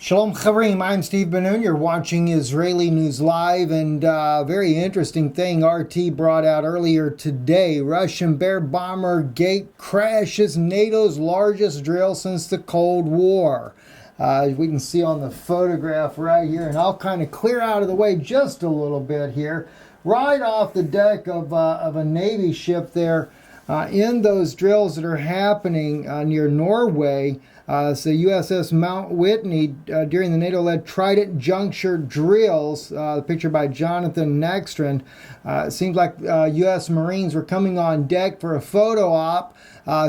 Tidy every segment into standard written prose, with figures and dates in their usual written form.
Shalom Chaverim, I'm Steve DeNoon. You're watching Israeli News Live, and very interesting thing RT brought out earlier today. Russian Bear bomber gate crashes NATO's largest drill since the Cold War. We can see on the photograph right here, and I'll kind of clear out of the way just a little bit here. Right off the deck of a Navy ship there, in those drills that are happening near Norway. So USS Mount Whitney during the NATO-led Trident Juncture drills, the picture by Jonathan Nextrand. It seems like U.S. Marines were coming on deck for a photo op.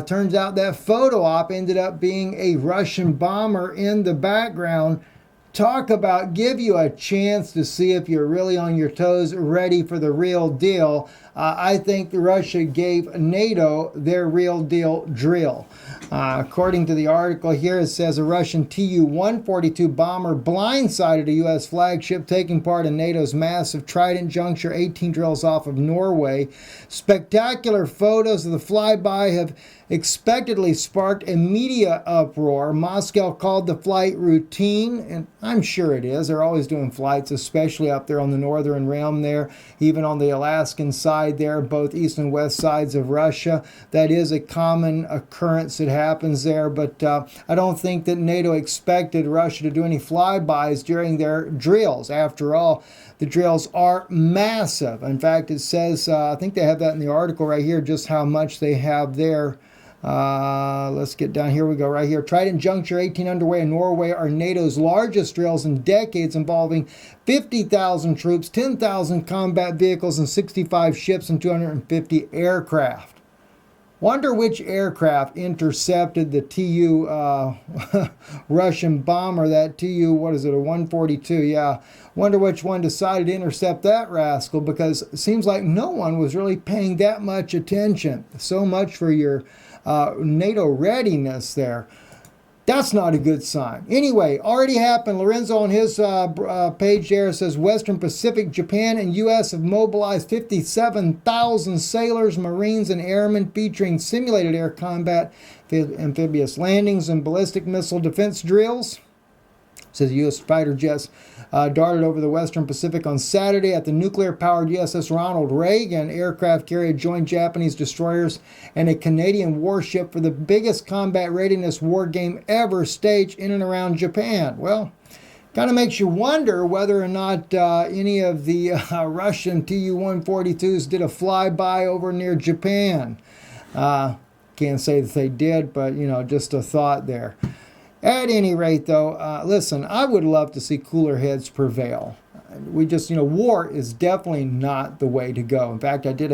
Turns out that photo op ended up being a Russian bomber in the background. Talk about give you a chance to see if you're really on your toes, ready for the real deal. I think Russia gave NATO their real deal drill. According to the article here, it says a Russian Tu-142 bomber blindsided a U.S. flagship taking part in NATO's massive Trident Juncture 18 drills off of Norway. Spectacular photos of the flyby have expectedly sparked a media uproar. Moscow called the flight routine, and I'm sure it is. They're always doing flights, especially up there on the northern rim there, even on the Alaskan side there, both east and west sides of Russia. That is a common occurrence that happens there, but I don't think that NATO expected Russia to do any flybys during their drills. After all, the drills are massive. In fact, it says, I think they have that in the article right here, just how much they have there. Let's get down. Here we go, right here. Trident Juncture 18 underway in Norway are NATO's largest drills in decades, involving 50,000 troops, 10,000 combat vehicles, and 65 ships and 250 aircraft. Wonder which aircraft intercepted the Tu Russian bomber, that Tu, what is it, a 142? Yeah. Wonder which one decided to intercept that rascal, because it seems like no one was really paying that much attention. So much for your NATO readiness there. That's not a good sign. Anyway, already happened. Lorenzo on his page there says Western Pacific, Japan, and U.S. have mobilized 57,000 sailors, Marines, and airmen, featuring simulated air combat, amphibious landings, and ballistic missile defense drills. Says U.S. fighter jets darted over the Western Pacific on Saturday at the nuclear-powered USS Ronald Reagan aircraft carrier joined Japanese destroyers and a Canadian warship for the biggest combat readiness war game ever staged in and around Japan. Well, kind of makes you wonder whether or not any of the Russian Tu-142s did a flyby over near Japan. Can't say that they did, but, just a thought there. At any rate, though, listen, I would love to see cooler heads prevail. We just, war is definitely not the way to go. In fact, I did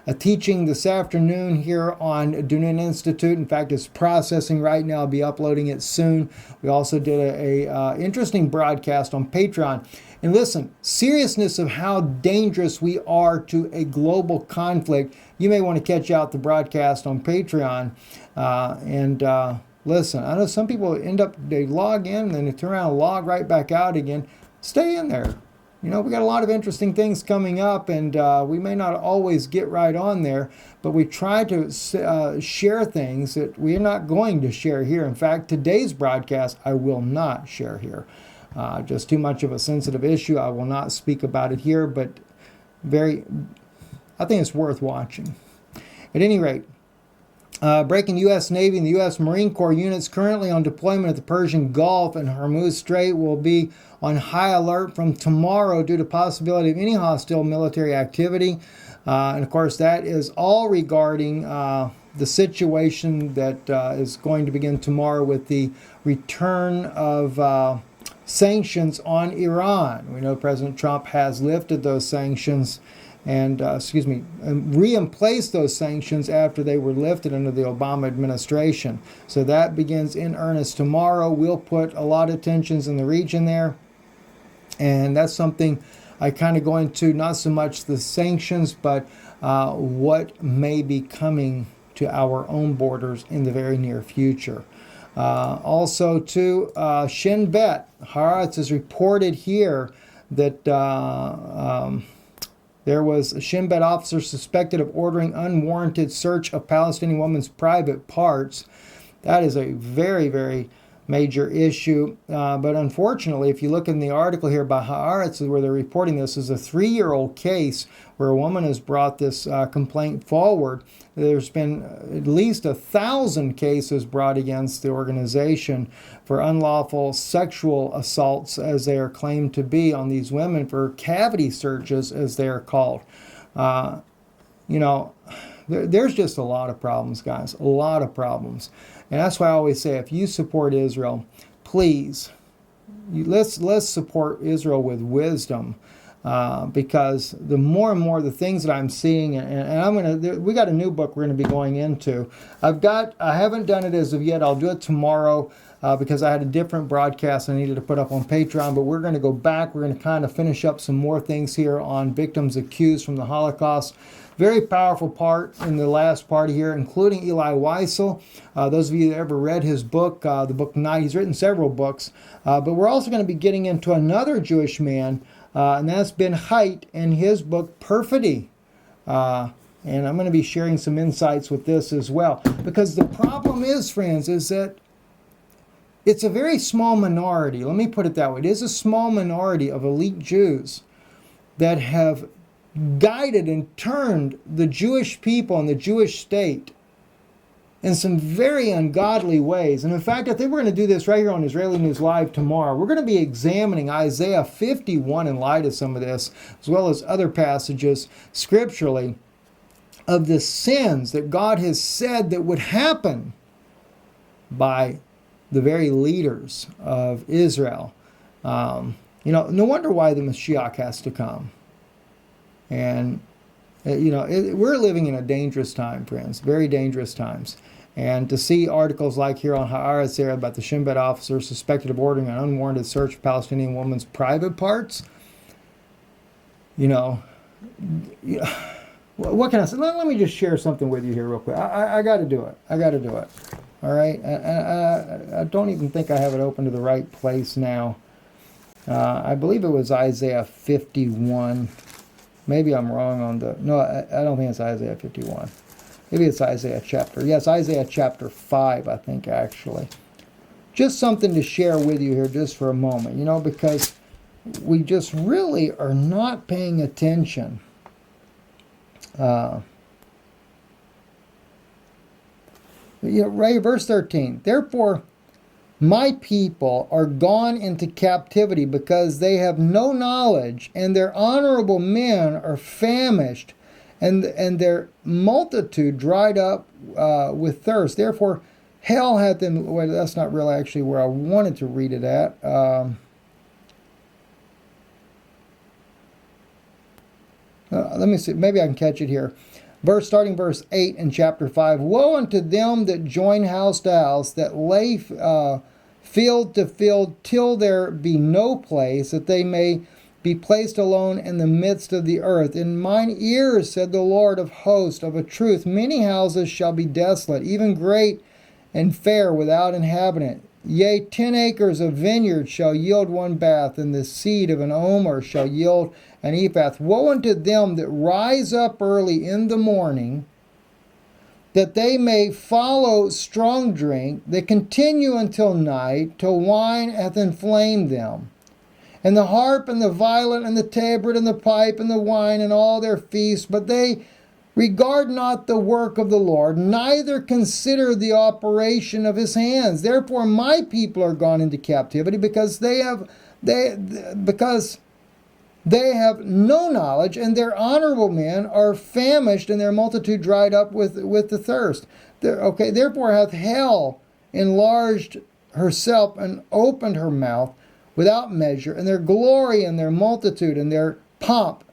a teaching this afternoon here on DeNoon Institute. In fact, it's processing right now. I'll be uploading it soon. We also did a interesting broadcast on Patreon. And listen, seriousness of how dangerous we are to a global conflict. You may want to catch out the broadcast on Patreon listen, I know some people they log in and then they turn around and log right back out again. Stay in there. We got a lot of interesting things coming up, and we may not always get right on there, but we try to share things that we are not going to share here. In fact, today's broadcast I will not share here. Just too much of a sensitive issue. I will not speak about it here, but I think it's worth watching. At any rate, breaking U.S. Navy and the U.S. Marine Corps units currently on deployment at the Persian Gulf and Hormuz Strait will be on high alert from tomorrow due to possibility of any hostile military activity. And of course, that is all regarding the situation that is going to begin tomorrow with the return of sanctions on Iran. We know President Trump has lifted those sanctions and reemplaced those sanctions after they were lifted under the Obama administration. So that begins in earnest tomorrow. We'll put a lot of tensions in the region there. And that's something I kind of go into, not so much the sanctions, but what may be coming to our own borders in the very near future. Also, too, Shin Bet. Haaretz is reported here that there was a Shin Bet officer suspected of ordering unwarranted search of Palestinian woman's private parts. That is a very, very major issue. But unfortunately, if you look in the article here by Haaretz, where they're reporting this is a 3-year-old case where a woman has brought this complaint forward. There's been at least 1,000 cases brought against the organization for unlawful sexual assaults, as they are claimed to be, on these women, for cavity searches, as they are called. There's just a lot of problems, guys, a lot of problems. And that's why I always say, if you support Israel, please, let's support Israel with wisdom, because the more and more the things that I'm seeing, and we got a new book we're going to be going into. I haven't done it as of yet. I'll do it tomorrow. Because I had a different broadcast I needed to put up on Patreon, but we're going to go back. We're going to kind of finish up some more things here on victims accused from the Holocaust. Very powerful part in the last part here, including Eli Wiesel. Those of you that ever read his book, the book Night, he's written several books. But we're also going to be getting into another Jewish man, and that's Ben Haidt, and his book Perfidy. And I'm going to be sharing some insights with this as well. Because the problem is, friends, is that it's a very small minority. Let me put it that way. It is a small minority of elite Jews that have guided and turned the Jewish people and the Jewish state in some very ungodly ways. And in fact, I think we're going to do this right here on Israeli News Live tomorrow. We're going to be examining Isaiah 51 in light of some of this, as well as other passages scripturally, of the sins that God has said that would happen by the very leaders of Israel. No wonder why the Mashiach has to come. And, we're living in a dangerous time, friends, very dangerous times. And to see articles like here on Haaretz there about the Shin Bet officer suspected of ordering an unwarranted search of Palestinian woman's private parts, what can I say? Let me just share something with you here real quick. I got to do it. All right, I don't even think I have it open to the right place now. I believe it was Isaiah 51. Maybe I'm wrong on no, I don't think it's Isaiah 51. Maybe it's Isaiah Isaiah chapter 5, I think, actually. Just something to share with you here just for a moment, because we just really are not paying attention. Right, verse 13. Therefore, my people are gone into captivity because they have no knowledge, and their honorable men are famished, and their multitude dried up with thirst. Therefore, hell hath them. Well, that's not really actually where I wanted to read it at. Let me see. Maybe I can catch it here. Starting verse 8 in chapter 5. Woe unto them that join house to house, that lay field to field, till there be no place, that they may be placed alone in the midst of the earth. In mine ears, said the Lord of hosts, of a truth, many houses shall be desolate, even great and fair, without inhabitant. Yea, 10 acres of vineyard shall yield one bath, and the seed of an omer shall yield an ephah. Woe unto them that rise up early in the morning, that they may follow strong drink, that continue until night, till wine hath inflamed them. And the harp and the violet and the tabret and the pipe and the wine and all their feasts, but they regard not the work of the Lord, neither consider the operation of his hands. Therefore my people are gone into captivity, because they have no knowledge, and their honorable men are famished, and their multitude dried up with the thirst. Therefore hath hell enlarged herself and opened her mouth without measure, and their glory and their multitude and their pomp,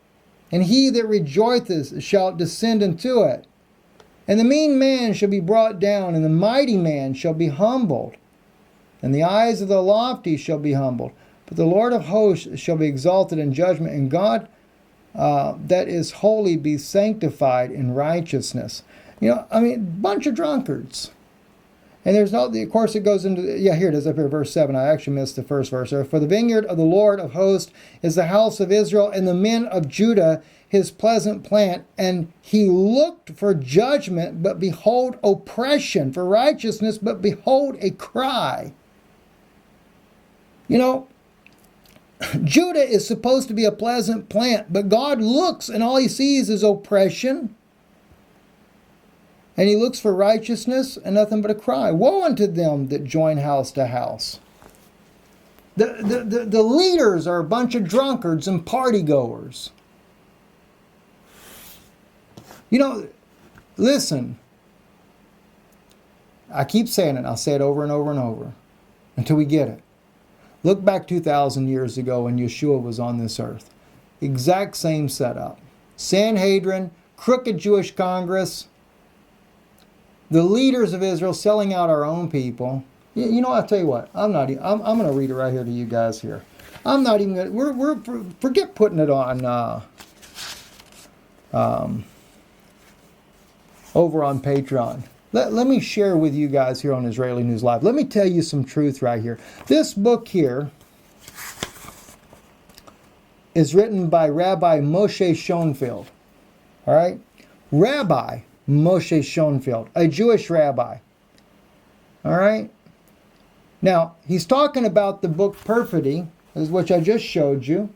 and he that rejoiceth shall descend into it. And the mean man shall be brought down, and the mighty man shall be humbled, and the eyes of the lofty shall be humbled. But the Lord of hosts shall be exalted in judgment, and God that is holy be sanctified in righteousness. Bunch of drunkards. And there's no, of course it goes into, here it is up here, verse 7. I actually missed the first verse. For the vineyard of the Lord of hosts is the house of Israel, and the men of Judah his pleasant plant. And he looked for judgment, but behold oppression, for righteousness, but behold a cry. You know, Judah is supposed to be a pleasant plant, but God looks and all he sees is oppression. And he looks for righteousness and nothing but a cry. Woe unto them that join house to house. The leaders are a bunch of drunkards and party goers. You know, listen. I keep saying it. I'll say it over and over and over until we get it. Look back 2,000 years ago when Yeshua was on this earth. Exact same setup. Sanhedrin, crooked Jewish Congress, the leaders of Israel selling out our own people. You know, I'll tell you what. I'm going to read it right here to you guys here. I'm not even going to, forget putting it on, over on Patreon. Let me share with you guys here on Israeli News Live. Let me tell you some truth right here. This book here is written by Rabbi Moshe Schoenfeld. All right? Rabbi Moshe Schoenfeld, a Jewish rabbi. All right? Now, he's talking about the book Perfidy, which I just showed you.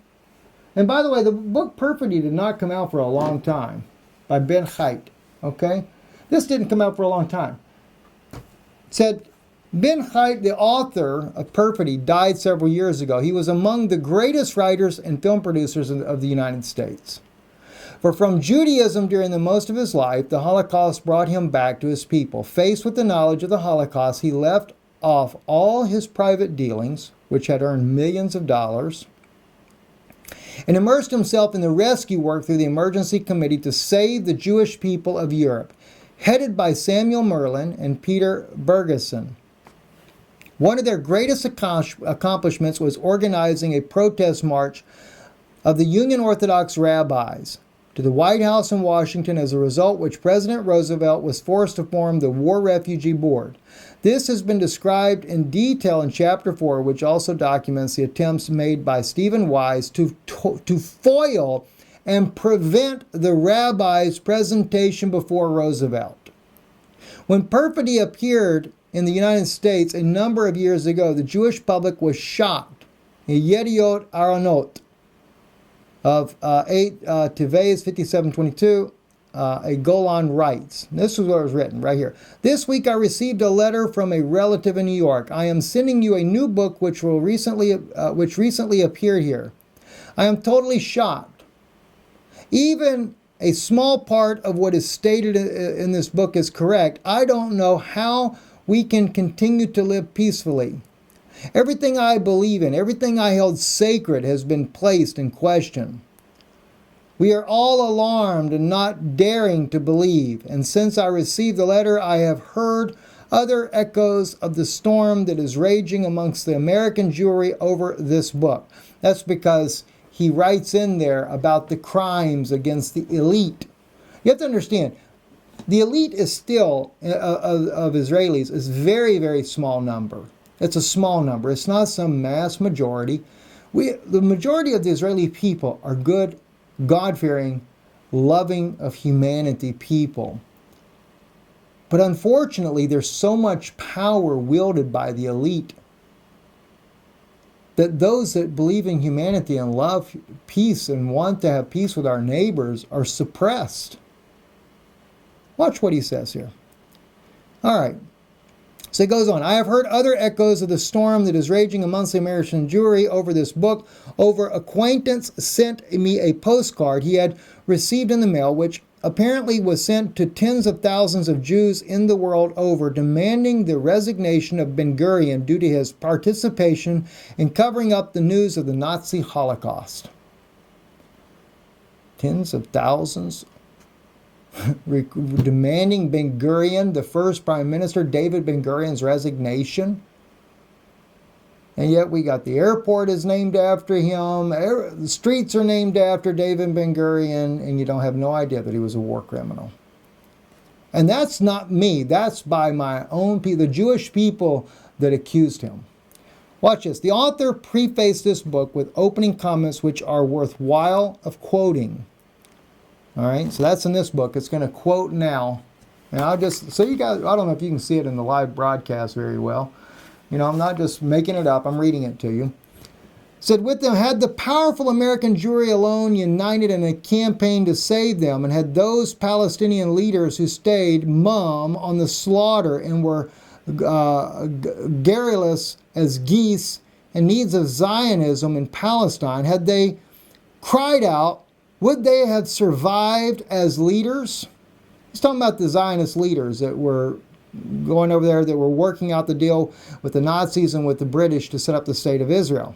And by the way, the book Perfidy did not come out for a long time by Ben Chait. Okay? This didn't come out for a long time. It said, Ben Chait, the author of Perfidy, died several years ago. He was among the greatest writers and film producers of the United States. For from Judaism during the most of his life, the Holocaust brought him back to his people. Faced with the knowledge of the Holocaust, he left off all his private dealings, which had earned millions of dollars, and immersed himself in the rescue work through the Emergency Committee to save the Jewish people of Europe, headed by Samuel Merlin and Peter Bergeson. One of their greatest accomplishments was organizing a protest march of the Union Orthodox rabbis to the White House in Washington, as a result which President Roosevelt was forced to form the War Refugee Board. This has been described in detail in Chapter 4, which also documents the attempts made by Stephen Wise to foil and prevent the rabbis' presentation before Roosevelt. When Perfidy appeared in the United States a number of years ago, the Jewish public was shocked. Yediot Aronot of 8 Teves 5722, a Golan writes. This is what was written right here. This week I received a letter from a relative in New York. I am sending you a new book which recently appeared here. I am totally shocked. Even a small part of what is stated in this book is correct. I don't know how we can continue to live peacefully. Everything I believe in, everything I held sacred has been placed in question. We are all alarmed and not daring to believe. And since I received the letter, I have heard other echoes of the storm that is raging amongst the American Jewry over this book. That's because he writes in there about the crimes against the elite. You have to understand, the elite is still, of Israelis, is very, very small number. It's a small number. It's not some mass majority. The majority of the Israeli people are good, God-fearing, loving of humanity people. But unfortunately, there's so much power wielded by the elite that those that believe in humanity and love peace and want to have peace with our neighbors are suppressed. Watch what he says here. All right. So it goes on. I have heard other echoes of the storm that is raging amongst the American Jewry over this book. Over acquaintance sent me a postcard he had received in the mail, which apparently was sent to tens of thousands of Jews in the world over, demanding the resignation of Ben-Gurion due to his participation in covering up the news of the Nazi Holocaust. Tens of thousands demanding Ben-Gurion, the first Prime Minister, David Ben-Gurion's resignation. And yet we got the airport is named after him, the streets are named after David Ben-Gurion, and you don't have no idea that he was a war criminal. And that's not me. That's by my own people, the Jewish people that accused him. Watch this. The author prefaced this book with opening comments which are worthwhile of quoting. All right, so that's in this book. It's going to quote now. And I'll just, so you guys, I don't know if you can see it in the live broadcast very well. You know, I'm not just making it up. I'm reading it to you. Said with them had the powerful American Jewry alone united in a campaign to save them, and had those Palestinian leaders who stayed mum on the slaughter and were garrulous as geese in needs of Zionism in Palestine, had they cried out, would they have survived as leaders? He's talking about the Zionist leaders that were going over there, that were working out the deal with the Nazis and with the British to set up the state of Israel.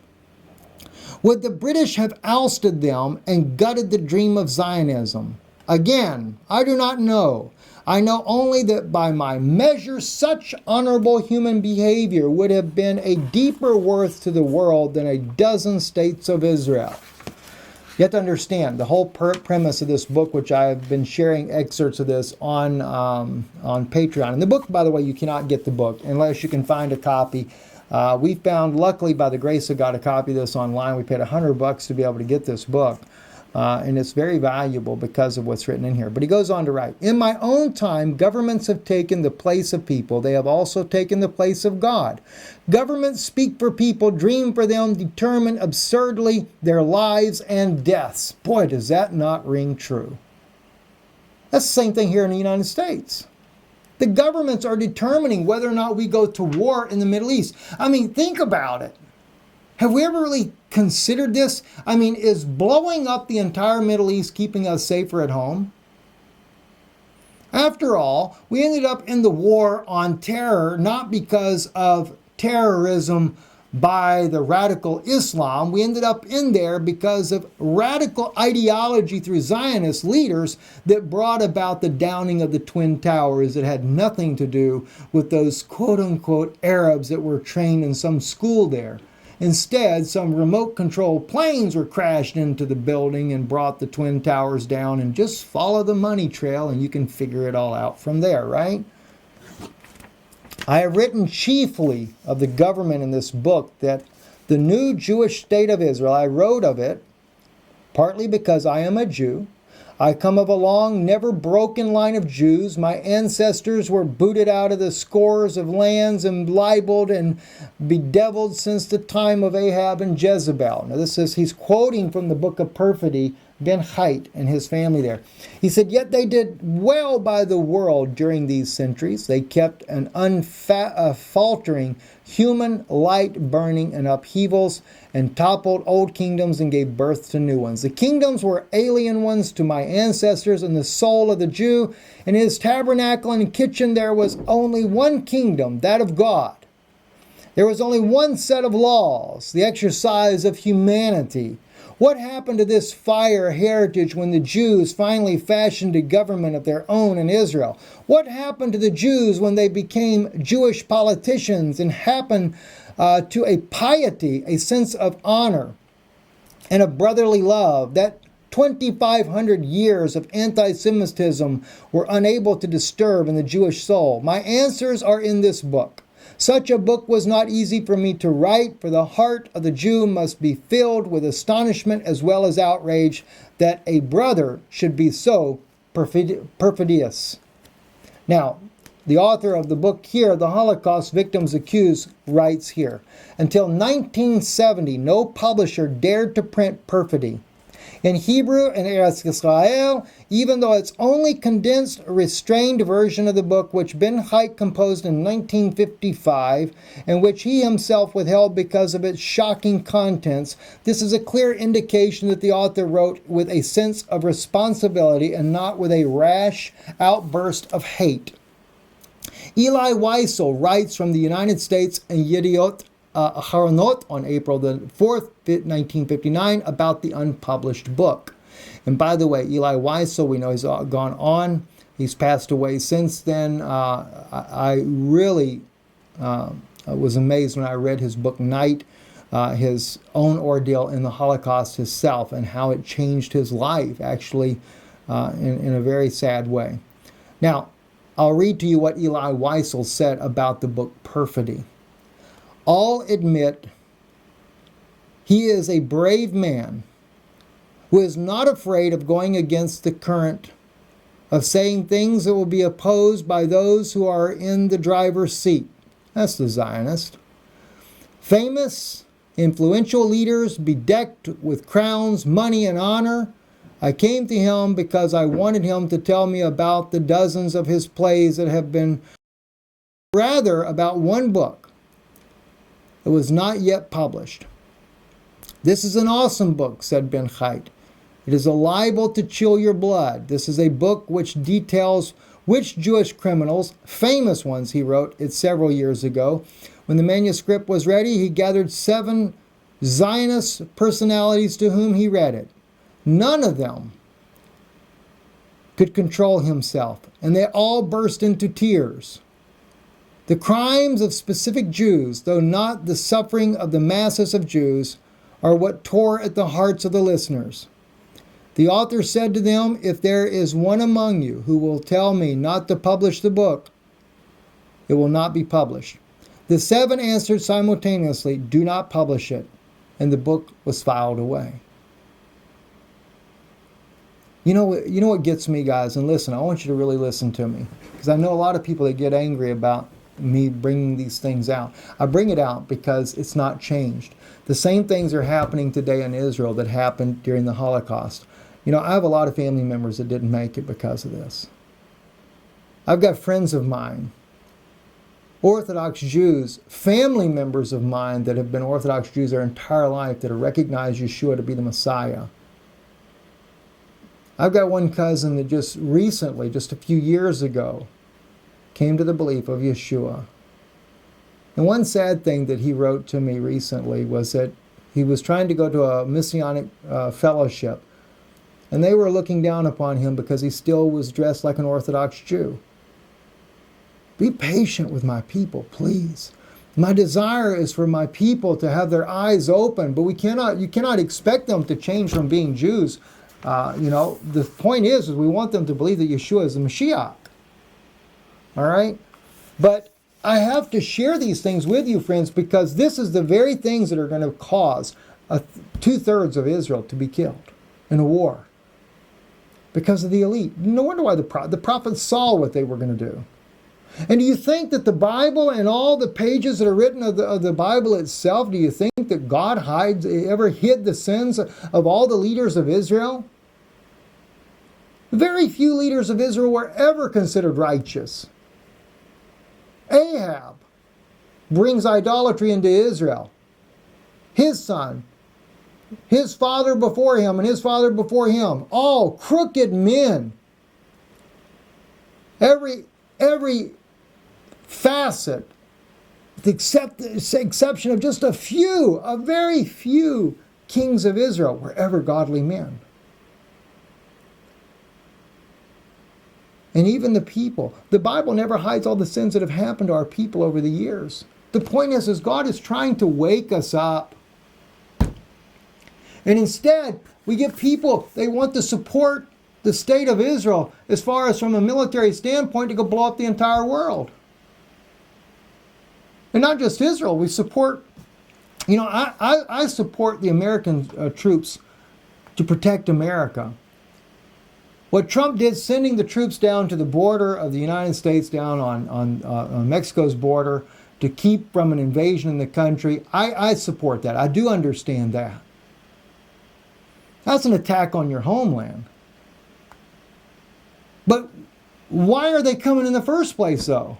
Would the British have ousted them and gutted the dream of Zionism? Again, I do not know. I know only that by my measure, such honorable human behavior would have been a deeper worth to the world than a dozen states of Israel. You have to understand the whole premise of this book, which I have been sharing excerpts of this on Patreon. And the book, by the way, you cannot get the book unless you can find a copy. We found, luckily, by the grace of God, a copy of this online. We paid $100 to be able to get this book. And it's very valuable because of what's written in here. But he goes on to write, in my own time, governments have taken the place of people. They have also taken the place of God. Governments speak for people, dream for them, determine absurdly their lives and deaths. Boy, does that not ring true. That's the same thing here in the United States. The governments are determining whether or not we go to war in the Middle East. I mean, think about it. Have we ever really considered this? I mean, is blowing up the entire Middle East keeping us safer at home? After all, we ended up in the war on terror not because of terrorism by the radical Islam. We ended up in there because of radical ideology through Zionist leaders that brought about the downing of the Twin Towers that had nothing to do with those quote-unquote Arabs that were trained in some school there. Instead, some remote-controlled planes were crashed into the building and brought the Twin Towers down, and just follow the money trail and you can figure it all out from there, right? I have written chiefly of the government in this book that the new Jewish state of Israel, I wrote of it partly because I am a Jew. I come of a long, never broken line of Jews. My ancestors were booted out of the scores of lands and libeled and bedeviled since the time of Ahab and Jezebel. Now this is, he's quoting from the book of Perfidy, Ben Hait and his family there. He said, yet they did well by the world during these centuries. They kept an unfaltering human light burning in upheavals and toppled old kingdoms and gave birth to new ones. The kingdoms were alien ones to my ancestors, and the soul of the Jew. In his tabernacle and kitchen there was only one kingdom, that of God. There was only one set of laws, the exercise of humanity. What happened to this fire heritage when the Jews finally fashioned a government of their own in Israel? What happened to the Jews when they became Jewish politicians and happened to a piety, a sense of honor, and of brotherly love that 2,500 years of anti-Semitism were unable to disturb in the Jewish soul? My answers are in this book. Such a book was not easy for me to write, for the heart of the Jew must be filled with astonishment as well as outrage that a brother should be so perfidious. Now, the author of the book here, The Holocaust Victims Accused, writes here, until 1970, no publisher dared to print perfidy. In Hebrew and Eretz Israel, even though it's only condensed, restrained version of the book which Ben Hait composed in 1955, and which he himself withheld because of its shocking contents, this is a clear indication that the author wrote with a sense of responsibility and not with a rash outburst of hate. Eli Wiesel writes from the United States in Yediot Aharonot on April the 4th, 1959, about the unpublished book. And by the way, Eli Wiesel, we know he's gone on. He's passed away since then. I really was amazed when I read his book, Night, his own ordeal in the Holocaust himself, and how it changed his life, actually, in a very sad way. Now, I'll read to you what Eli Wiesel said about the book Perfidy. All admit he is a brave man who is not afraid of going against the current, of saying things that will be opposed by those who are in the driver's seat. That's the Zionist. Famous influential leaders bedecked with crowns, money, and honor. I came to him because I wanted him to tell me about the dozens of his plays that have been, rather about one book that was not yet published. This is an awesome book, said Ben Chait. It is a libel to chill your blood. This is a book which details which Jewish criminals, famous ones, he wrote it several years ago. When the manuscript was ready, he gathered 7 Zionist personalities to whom he read it. None of them could control himself, and they all burst into tears. The crimes of specific Jews, though not the suffering of the masses of Jews, are what tore at the hearts of the listeners. The author said to them, if there is one among you who will tell me not to publish the book, it will not be published. The 7 answered simultaneously, do not publish it. And the book was filed away. You know what gets me, guys? And listen, I want you to really listen to me. Because I know a lot of people that get angry about me bringing these things out. I bring it out because it's not changed. The same things are happening today in Israel that happened during the Holocaust. You know, I have a lot of family members that didn't make it because of this. I've got friends of mine, Orthodox Jews, family members of mine that have been Orthodox Jews their entire life that have recognized Yeshua to be the Messiah. I've got one cousin that just recently, just a few years ago, came to the belief of Yeshua. And one sad thing that he wrote to me recently was that he was trying to go to a Messianic fellowship, and they were looking down upon him because he still was dressed like an Orthodox Jew. Be patient with my people, please. My desire is for my people to have their eyes open, but you cannot expect them to change from being Jews. The point is we want them to believe that Yeshua is the Mashiach. All right? But I have to share these things with you, friends, because this is the very things that are going to cause 2/3 of Israel to be killed in a war because of the elite. No wonder why the prophets saw what they were going to do. And do you think that the Bible and all the pages that are written of the Bible itself, do you think that God ever hid the sins of all the leaders of Israel? Very few leaders of Israel were ever considered righteous. Ahab brings idolatry into Israel. His son, his father before him, and his father before him, all crooked men. Every facet, with the exception of just a very few kings of Israel were ever godly men. And even the people. The Bible never hides all the sins that have happened to our people over the years. The point is God is trying to wake us up. And instead, we get people, they want to support the state of Israel as far as from a military standpoint to go blow up the entire world. And not just Israel, we support, I support the American troops to protect America. What Trump did, sending the troops down to the border of the United States, down on Mexico's border, to keep from an invasion in the country, I support that. I do understand that. That's an attack on your homeland. But why are they coming in the first place, though?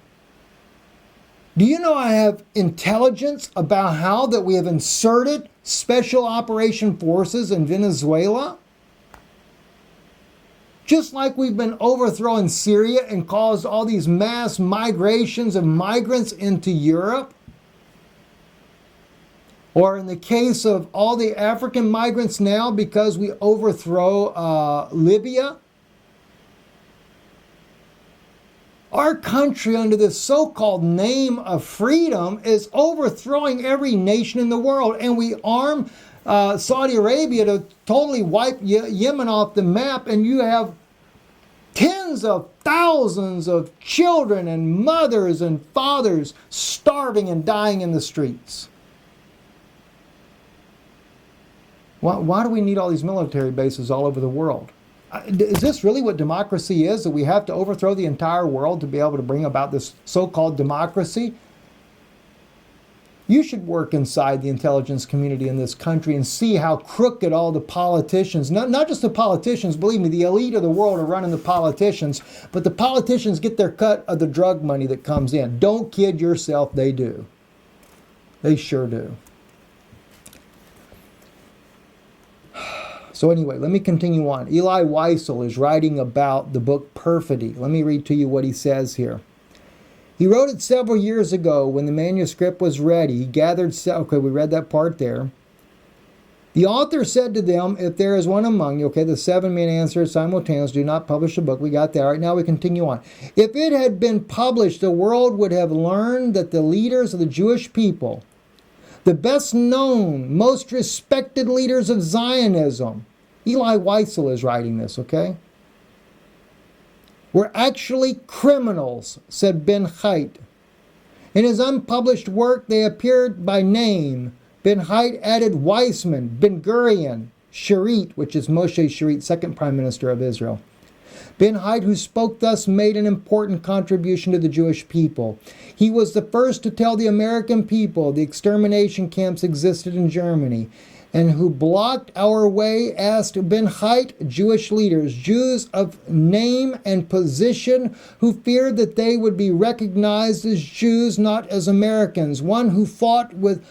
Do you know I have intelligence about how that we have inserted special operation forces in Venezuela? Just like we've been overthrowing Syria and caused all these mass migrations of migrants into Europe. Or in the case of all the African migrants now because we overthrow Libya. Our country, under this so-called name of freedom, is overthrowing every nation in the world. And we arm Saudi Arabia to totally wipe Yemen off the map, and you have tens of thousands of children and mothers and fathers starving and dying in the streets. Why do we need all these military bases all over the world? Is this really what democracy is, that we have to overthrow the entire world to be able to bring about this so-called democracy? You should work inside the intelligence community in this country and see how crooked all the politicians, not just the politicians, believe me, the elite of the world are running the politicians, but the politicians get their cut of the drug money that comes in. Don't kid yourself, they do. They sure do. So anyway, let me continue on. Eli Wiesel is writing about the book Perfidy. Let me read to you what he says here. He wrote it several years ago when the manuscript was ready. He gathered, okay, we read that part there. The author said to them, if there is one among you, okay, the 7 men answered simultaneously, do not publish the book. We got that. All right, now we continue on. If it had been published, the world would have learned that the leaders of the Jewish people, the best known, most respected leaders of Zionism, Eli Wiesel is writing this, okay, were actually criminals, said Ben Haidt. In his unpublished work, they appeared by name. Ben Haidt added Weizmann, Ben-Gurion, Sharit, which is Moshe Sharit, second prime minister of Israel. Ben Haidt, who spoke thus, made an important contribution to the Jewish people. He was the first to tell the American people the extermination camps existed in Germany, and who blocked our way, asked Ben Haidt, Jewish leaders, Jews of name and position, who feared that they would be recognized as Jews, not as Americans. One who fought with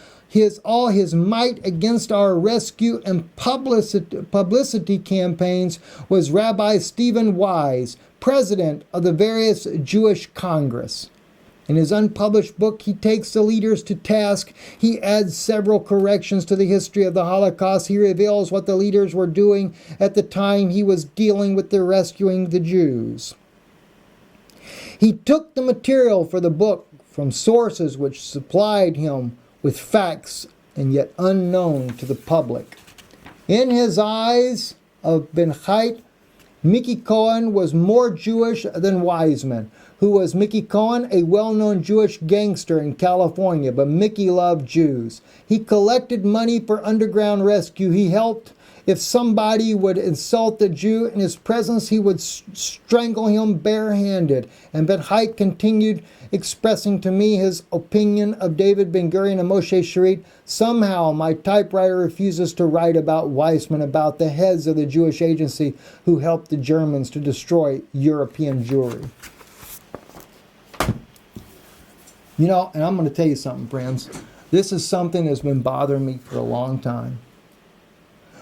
all his might against our rescue and publicity campaigns was Rabbi Stephen Wise, president of the various Jewish Congress. In his unpublished book, he takes the leaders to task. He adds several corrections to the history of the Holocaust. He reveals what the leaders were doing at the time he was dealing with the rescuing the Jews. He took the material for the book from sources which supplied him with facts and yet unknown to the public. In his eyes of Ben Haidt, Mickey Cohen was more Jewish than Weizmann. Who was Mickey Cohen? A well-known Jewish gangster in California, but Mickey loved Jews. He collected money for underground rescue. He helped. If somebody would insult the Jew in his presence, he would strangle him barehanded. And Ben Haidt continued expressing to me his opinion of David Ben-Gurion and Moshe Sharit. Somehow my typewriter refuses to write about Weizmann, about the heads of the Jewish agency who helped the Germans to destroy European Jewry. You know, and I'm going to tell you something, friends. This is something that's been bothering me for a long time.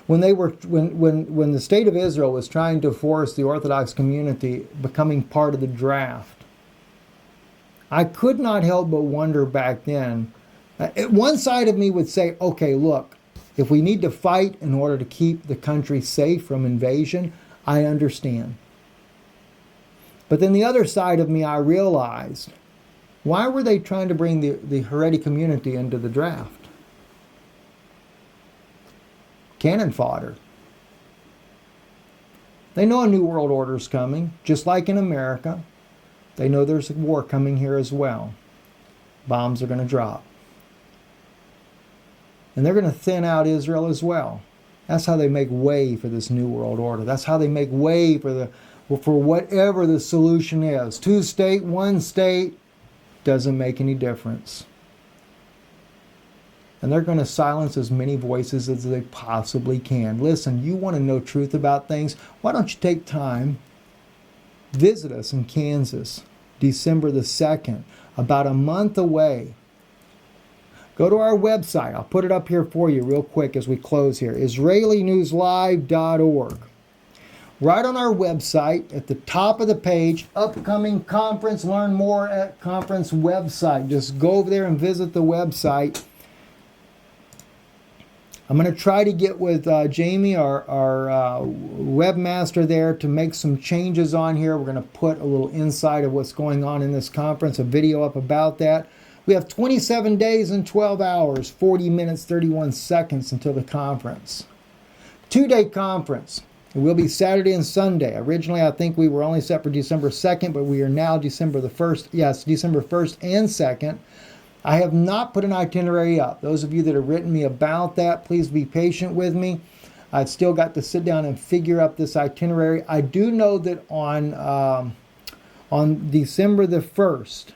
When the state of Israel was trying to force the Orthodox community becoming part of the draft, I could not help but wonder back then. One side of me would say, okay, look, if we need to fight in order to keep the country safe from invasion, I understand. But then the other side of me, I realized, why were they trying to bring the Haredi community into the draft? Cannon fodder. They know a new world order is coming, just like in America. They know there's a war coming here as well. Bombs are going to drop. And they're going to thin out Israel as well. That's how they make way for this new world order. That's how they make way for whatever the solution is. 2-state, 1-state, doesn't make any difference. And they're going to silence as many voices as they possibly can. Listen, you want to know truth about things? Why don't you take time, visit us in Kansas, December the 2nd, about a month away. Go to our website. I'll put it up here for you real quick as we close here. IsraeliNewsLive.org. Right on our website, at the top of the page, upcoming conference, learn more at conference website. Just go over there and visit the website. I'm going to try to get with Jamie, our webmaster there, to make some changes on here. We're going to put a little insight of what's going on in this conference, a video up about that. We have 27 days and 12 hours, 40 minutes, 31 seconds until the conference. 2-day conference. It will be Saturday and Sunday. Originally, I think we were only set for December 2nd, but we are now December the 1st. Yes, December 1st and 2nd. I have not put an itinerary up. Those of you that have written me about that, please be patient with me. I've still got to sit down and figure up this itinerary. I do know that on December the 1st,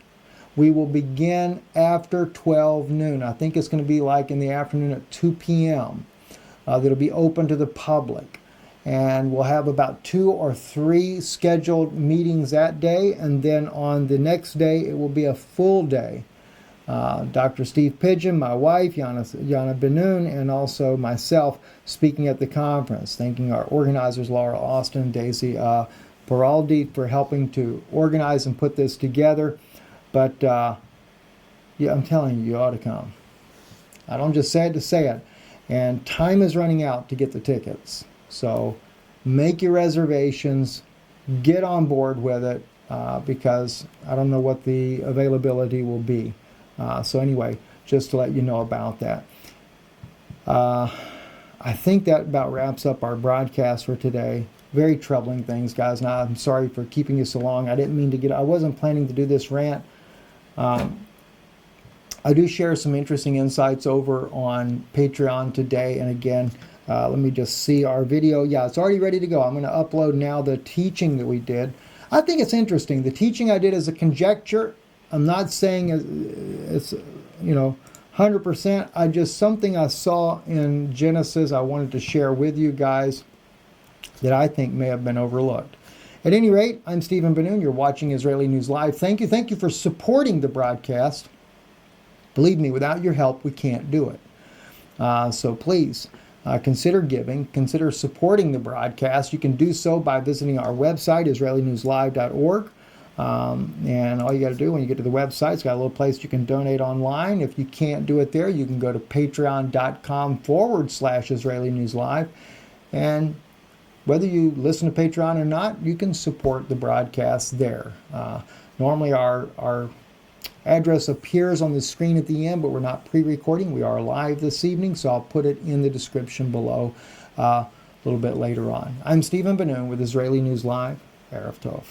We will begin after 12 noon. I think it's going to be like in the afternoon at 2 p.m. That'll be open to the public. And we'll have about 2 or 3 scheduled meetings that day. And then on the next day, it will be a full day. Dr. Steve Pigeon, my wife, Yana DeNoon, and also myself speaking at the conference. Thanking our organizers, Laura Austin and Daisy Blvd, for helping to organize and put this together. But yeah, I'm telling you, you ought to come. I don't just say it to say it. And time is running out to get the tickets. So make your reservations, get on board with it, because I don't know what the availability will be. So anyway, just to let you know about that. I think that about wraps up our broadcast for today. Very troubling things, guys. And I'm sorry for keeping you so long. I didn't mean to I wasn't planning to do this rant. I do share some interesting insights over on Patreon today. And again, let me just see our video. Yeah, it's already ready to go. I'm going to upload now the teaching that we did. I think it's interesting. The teaching I did is a conjecture. I'm not saying it's 100%. Something I saw in Genesis I wanted to share with you guys that I think may have been overlooked. At any rate, I'm Stephen DeNoon. You're watching Israeli News Live. Thank you. Thank you for supporting the broadcast. Believe me, without your help, we can't do it. So please consider giving, consider supporting the broadcast. You can do so by visiting our website, IsraeliNewsLive.org. And all you got to do when you get to the website, it's got a little place you can donate online. If you can't do it there, you can go to patreon.com/Israeli News Live. And whether you listen to Patreon or not, you can support the broadcast there. Normally our address appears on the screen at the end, but we're not pre-recording. We are live this evening, so I'll put it in the description below a little bit later on. I'm Stephen DeNoon with Israeli News Live. Erev Tov.